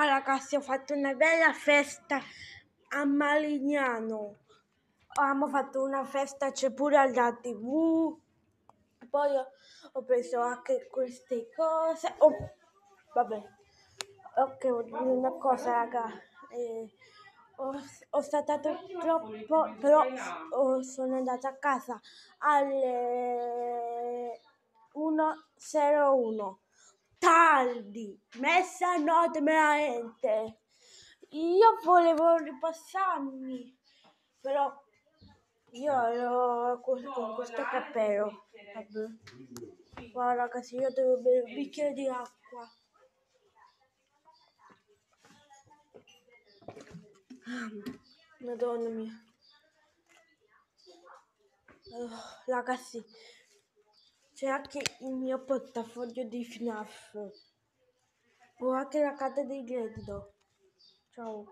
ragazzi, ho fatto una bella festa a Malignano. Abbiamo fatto una festa, c'è pure alla TV. Poi ho preso anche queste cose. Oh, vabbè. Ok, voglio dire una cosa, raga. Ho statato troppo, però sono andata a casa alle 1:01. Tardi, mezzanotte veramente. Io volevo ripassarmi, però io ero con questo cappello. Vabbè. Guarda ragazzi, io devo bere un bicchiere di acqua. Madonna mia. Ragazzi, c'è anche il mio portafoglio di FNAF. Ho anche la carta di credito. Ciao.